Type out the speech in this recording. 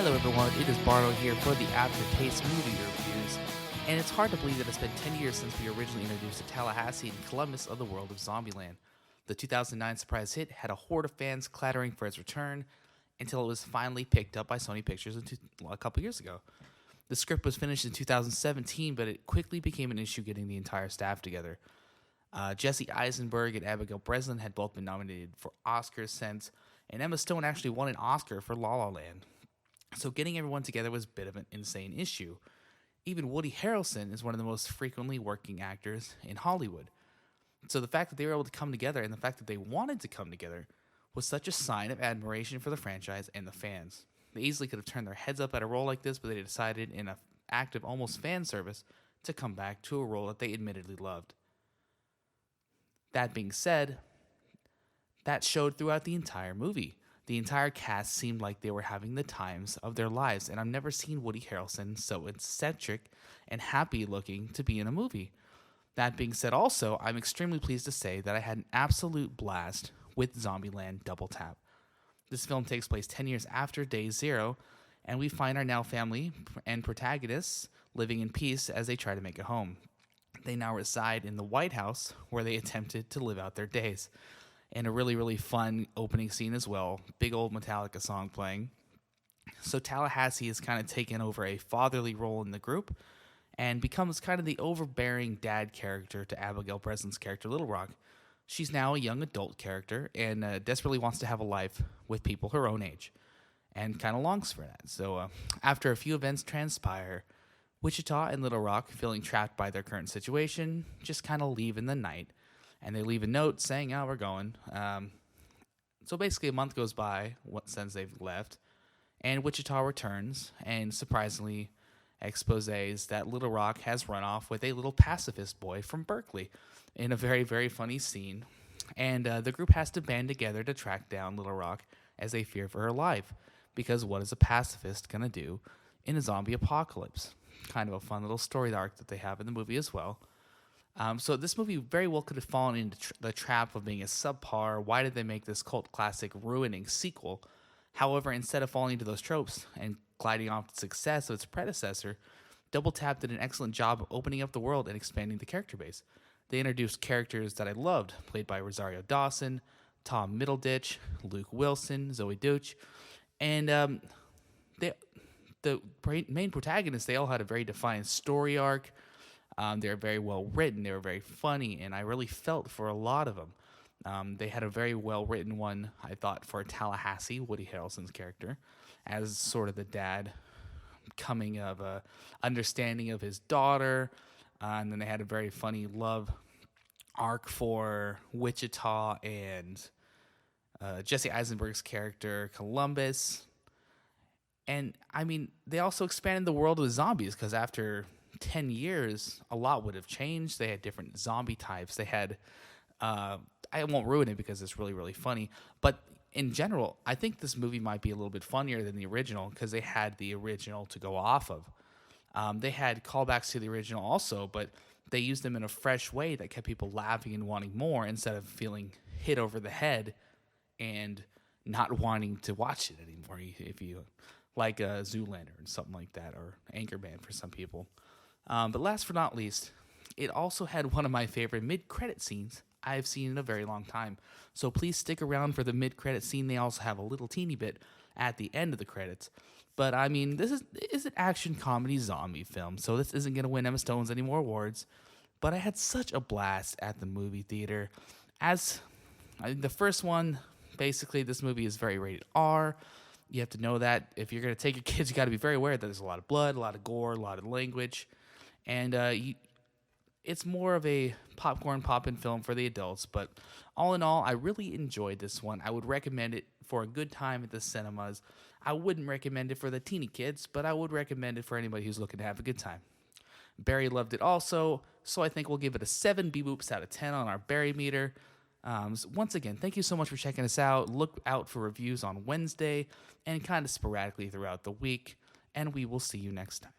Hello everyone, it is Barno here for the AfterTaste movie reviews, and it's hard to believe that it's been 10 years since we originally introduced the Tallahassee and Columbus of the world of Zombieland. The 2009 surprise hit had a horde of fans clattering for its return until it was finally picked up by Sony Pictures a couple years ago. The script was finished in 2017, but it quickly became an issue getting the entire staff together. Jesse Eisenberg and Abigail Breslin had both been nominated for Oscars since, and Emma Stone actually won an Oscar for La La Land. So getting everyone together was a bit of an insane issue. Even Woody Harrelson is one of the most frequently working actors in Hollywood. So the fact that they were able to come together and the fact that they wanted to come together was such a sign of admiration for the franchise and the fans. They easily could have turned their heads up at a role like this, but they decided in an act of almost fan service to come back to a role that they admittedly loved. That being said, that showed throughout the entire movie. The entire cast seemed like they were having the times of their lives, and I've never seen Woody Harrelson so eccentric and happy looking to be in a movie. That being said also, I'm extremely pleased to say that I had an absolute blast with Zombieland Double Tap. This film takes place 10 years after Day Zero, and we find our now family and protagonists living in peace as they try to make it home. They now reside in the White House, where they attempted to live out their days. And a really, really fun opening scene as well. Big old Metallica song playing. So Tallahassee has kind of taken over a fatherly role in the group and becomes kind of the overbearing dad character to Abigail Breslin's character, Little Rock. She's now a young adult character and desperately wants to have a life with people her own age and kind of longs for that. So after a few events transpire, Wichita and Little Rock, feeling trapped by their current situation, just kind of leave in the night. And they leave a note saying, we're going. So basically a month goes by since they've left, and Wichita returns and surprisingly exposes that Little Rock has run off with a little pacifist boy from Berkeley in a very, very funny scene. And the group has to band together to track down Little Rock as they fear for her life, because what is a pacifist going to do in a zombie apocalypse? Kind of a fun little story arc that they have in the movie as well. So this movie very well could have fallen into the trap of being a subpar, why did they make this cult classic ruining sequel? However, instead of falling into those tropes and gliding off the success of its predecessor, Double Tap did an excellent job of opening up the world and expanding the character base. They introduced characters that I loved, played by Rosario Dawson, Tom Middleditch, Luke Wilson, Zoe Deutch, and the main protagonists, they all had a very defined story arc. They were very well written, they were very funny, and I really felt for a lot of them. They had a very well written one, I thought, for Tallahassee, Woody Harrelson's character, as sort of the dad coming of a understanding of his daughter, and then they had a very funny love arc for Wichita and Jesse Eisenberg's character, Columbus. And, I mean, they also expanded the world with zombies, because after 10 years, a lot would have changed. They had different zombie types. They had, I won't ruin it because it's really, really funny, but in general, I think this movie might be a little bit funnier than the original because they had the original to go off of. They had callbacks to the original also, but they used them in a fresh way that kept people laughing and wanting more instead of feeling hit over the head and not wanting to watch it anymore, if you like Zoolander and something like that, or Anchorman for some people. But last but not least, it also had one of my favorite mid-credit scenes I've seen in a very long time. So please stick around for the mid-credit scene. They also have a little teeny bit at the end of the credits. But, I mean, this is an action comedy zombie film, so this isn't going to win Emma Stone's any more awards. But I had such a blast at the movie theater. The first one, basically, this movie is very rated R. You have to know that if you're going to take your kids, you got to be very aware that there's a lot of blood, a lot of gore, a lot of language. And it's more of a popcorn poppin' film for the adults. But all in all, I really enjoyed this one. I would recommend it for a good time at the cinemas. I wouldn't recommend it for the teeny kids, but I would recommend it for anybody who's looking to have a good time. Barry loved it also, so I think we'll give it a 7 bee-boops out of 10 on our Barry meter. So once again, thank you so much for checking us out. Look out for reviews on Wednesday and kind of sporadically throughout the week, and we will see you next time.